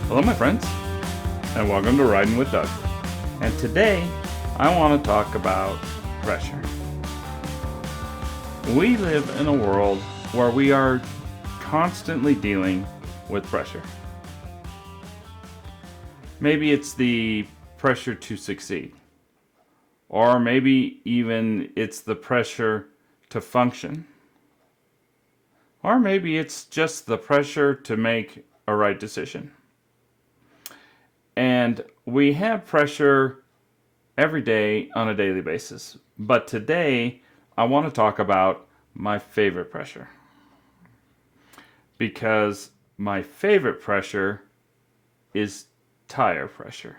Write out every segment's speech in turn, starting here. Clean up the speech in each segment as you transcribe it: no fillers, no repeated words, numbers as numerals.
Hello, my friends, and welcome to Riding with Doug. And today, I want to talk about pressure. We live in a world where we are constantly dealing with pressure. Maybe it's the pressure to succeed, or maybe even it's the pressure to function, or maybe it's just the pressure to make a right decision. And we have pressure every day on a daily basis. But today, I want to talk about my favorite pressure. Because my favorite pressure is tire pressure.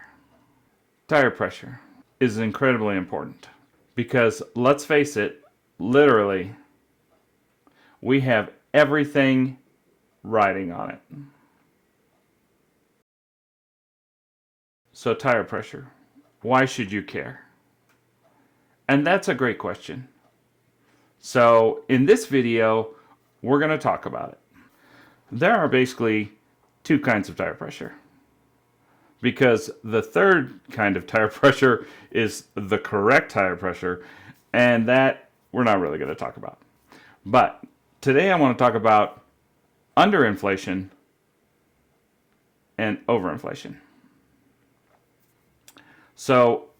Tire pressure is incredibly important. Because let's face it, literally, we have everything riding on it. So tire pressure, why should you care? And that's a great question. So in this video, we're going to talk about it. There are basically two kinds of tire pressure. Because the third kind of tire pressure is the correct tire pressure, and that we're not really going to talk about. But today I want to talk about underinflation and overinflation. So,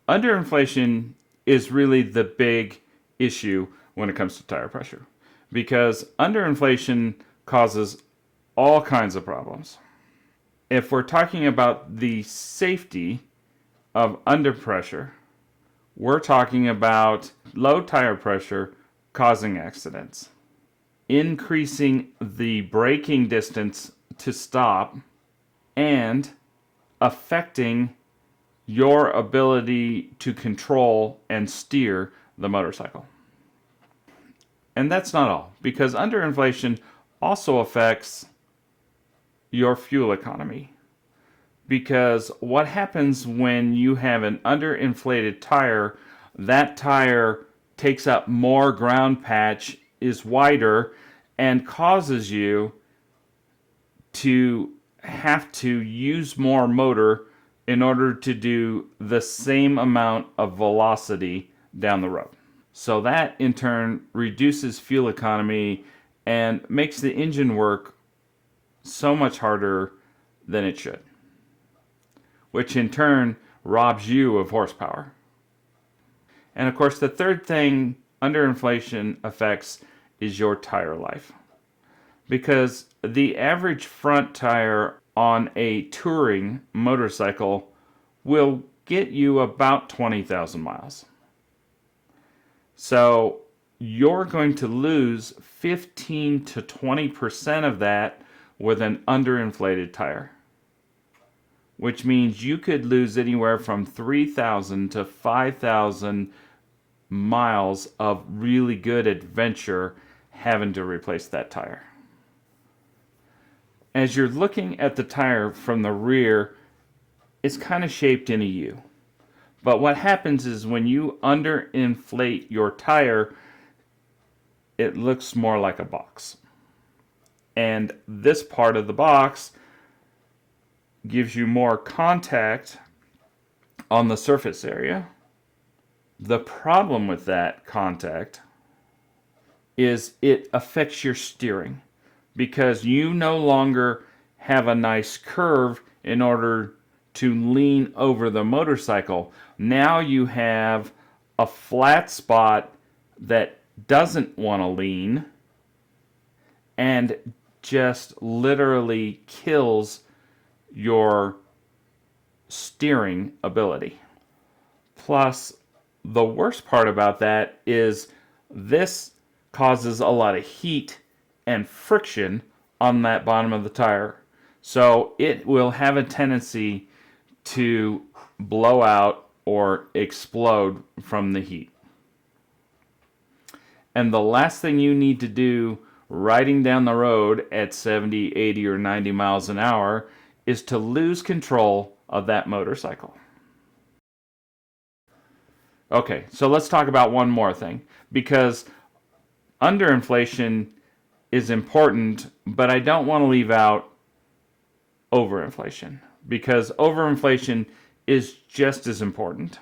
underinflation is really the big issue when it comes to tire pressure, because underinflation causes all kinds of problems. If we're talking about the safety of underpressure, we're talking about low tire pressure causing accidents, increasing the braking distance to stop, and affecting your ability to control and steer the motorcycle. And that's not all, because underinflation also affects your fuel economy. Because what happens when you have an underinflated tire, that tire takes up more ground patch, is wider, and causes you to have to use more motor in order to do the same amount of velocity down the road. So that in turn reduces fuel economy and makes the engine work so much harder than it should, which in turn robs you of horsepower. And of course, the third thing underinflation affects is your tire life. Because the average front tire on a touring motorcycle will get you about 20,000 miles. So you're going to lose 15 to 20% of that with an underinflated tire, which means you could lose anywhere from 3,000 to 5,000 miles of really good adventure having to replace that tire. As you're looking at the tire from the rear, it's kind of shaped in a U. But what happens is when you underinflate your tire, it looks more like a box. And this part of the box gives you more contact on the surface area. The problem with that contact is it affects your steering, because you no longer have a nice curve in order to lean over the motorcycle. Now you have a flat spot that doesn't want to lean and just literally kills your steering ability. Plus, the worst part about that is this causes a lot of heat and friction on that bottom of the tire. So it will have a tendency to blow out or explode from the heat. And the last thing you need to do riding down the road at 70, 80, or 90 miles an hour is to lose control of that motorcycle. Okay, so let's talk about one more thing, because underinflation is important, but I don't want to leave out overinflation, because overinflation is just as important.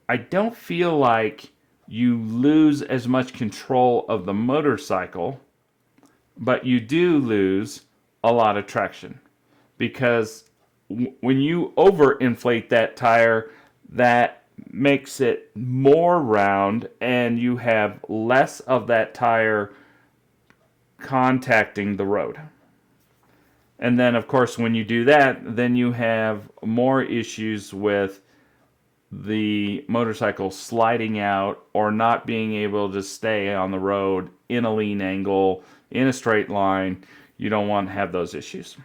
I don't feel like you lose as much control of the motorcycle, but you do lose a lot of traction, because when you overinflate that tire, that makes it more round and you have less of that tire contacting the road. And then, of course, when you do that, then you have more issues with the motorcycle sliding out or not being able to stay on the road in a lean angle, in a straight line. You don't want to have those issues.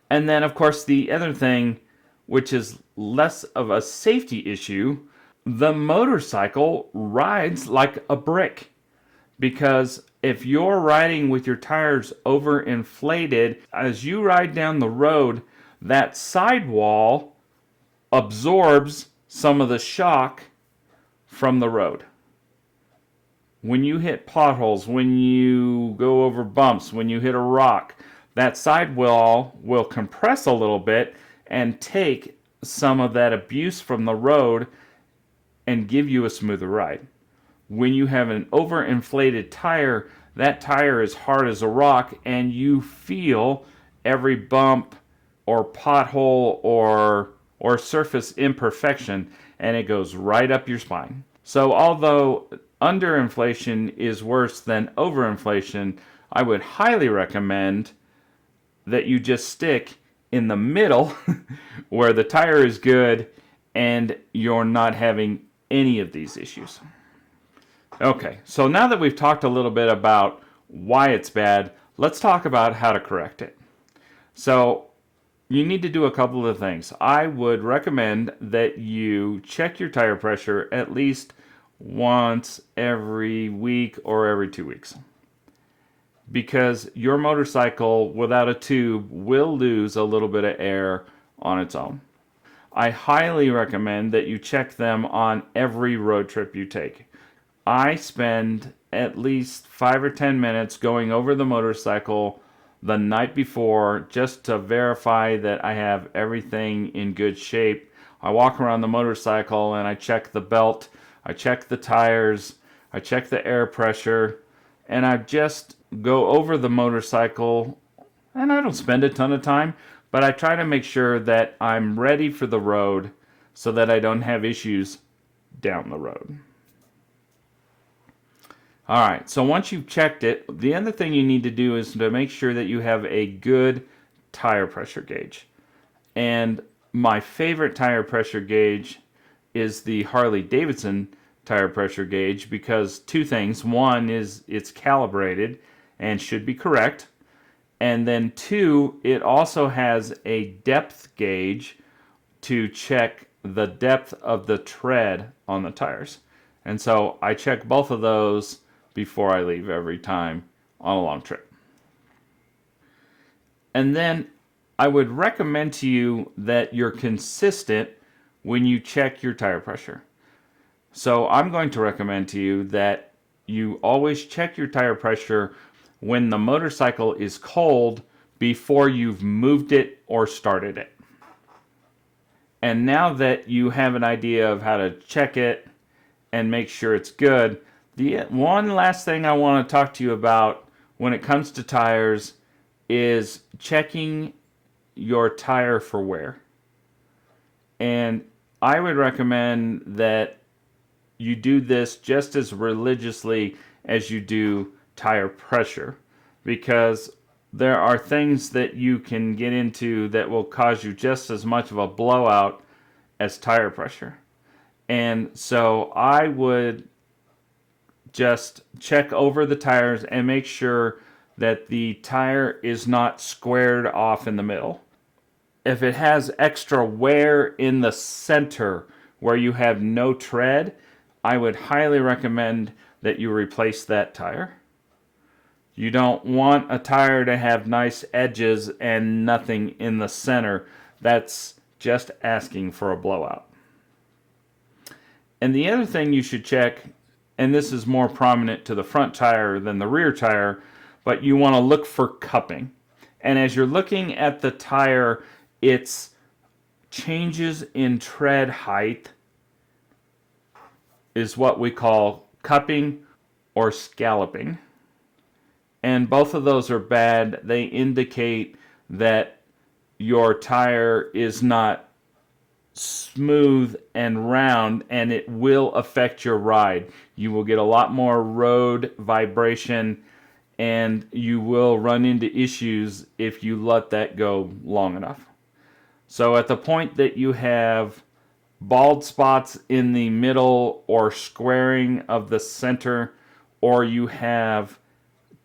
And then, of course, the other thing, which is less of a safety issue, the motorcycle rides like a brick. Because if you're riding with your tires overinflated, as you ride down the road, that sidewall absorbs some of the shock from the road. When you hit potholes, when you go over bumps, when you hit a rock, that sidewall will compress a little bit and take some of that abuse from the road and give you a smoother ride. When you have an overinflated tire, that tire is hard as a rock and you feel every bump or pothole or surface imperfection, and it goes right up your spine. So although underinflation is worse than overinflation, I would highly recommend that you just stick in the middle where the tire is good and you're not having any of these issues. Okay, so now that we've talked a little bit about why it's bad, let's talk about how to correct it. So you need to do a couple of things. I would recommend that you check your tire pressure at least once every week or every 2 weeks. Because your motorcycle without a tube will lose a little bit of air on its own. I highly recommend that you check them on every road trip you take. I spend at least 5 or 10 minutes going over the motorcycle the night before just to verify that I have everything in good shape. I walk around the motorcycle and I check the belt, I check the tires, I check the air pressure, and I just go over the motorcycle, and I don't spend a ton of time, but I try to make sure that I'm ready for the road so that I don't have issues down the road. All right, so once you've checked it, the other thing you need to do is to make sure that you have a good tire pressure gauge. And my favorite tire pressure gauge is the Harley-Davidson tire pressure gauge because two things. One is it's calibrated and should be correct. And then two, it also has a depth gauge to check the depth of the tread on the tires. And so I check both of those before I leave every time on a long trip. And then I would recommend to you that you're consistent when you check your tire pressure. So I'm going to recommend to you that you always check your tire pressure when the motorcycle is cold before you've moved it or started it. And now that you have an idea of how to check it and make sure it's good, the one last thing I want to talk to you about when it comes to tires is checking your tire for wear. And I would recommend that you do this just as religiously as you do tire pressure, because there are things that you can get into that will cause you just as much of a blowout as tire pressure. And so I would just check over the tires and make sure that the tire is not squared off in the middle. If it has extra wear in the center where you have no tread, I would highly recommend that you replace that tire. You don't want a tire to have nice edges and nothing in the center. That's just asking for a blowout. And the other thing you should check, and this is more prominent to the front tire than the rear tire, but you want to look for cupping. And as you're looking at the tire, its changes in tread height is what we call cupping or scalloping. And both of those are bad. They indicate that your tire is not smooth and round, and it will affect your ride. You will get a lot more road vibration, and you will run into issues if you let that go long enough. So at the point that you have bald spots in the middle or squaring of the center, or you have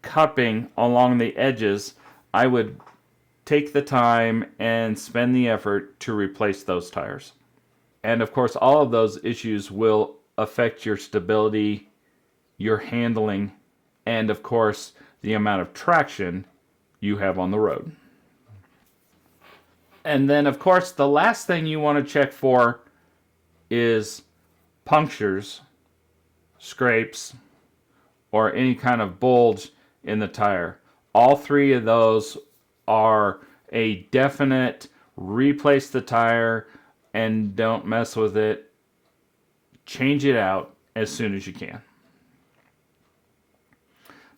cupping along the edges, I would take the time and spend the effort to replace those tires. And of course, all of those issues will affect your stability, your handling, and of course, the amount of traction you have on the road. And then, of course, the last thing you want to check for is punctures, scrapes, or any kind of bulge in the tire. All three of those are a definite replace the tire and don't mess with it. Change it out as soon as you can.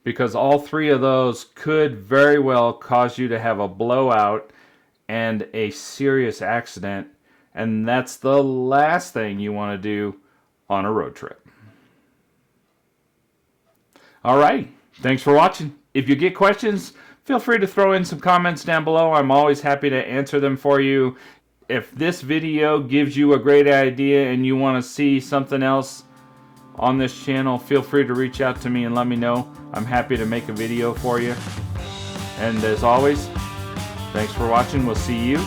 Because all three of those could very well cause you to have a blowout and a serious accident, and that's the last thing you want to do on a road trip. All right, thanks for watching. If you get questions, feel free to throw in some comments down below. I'm always happy to answer them for you. If this video gives you a great idea and you want to see something else on this channel, feel free to reach out to me and let me know. I'm happy to make a video for you. And as always, thanks for watching. We'll see you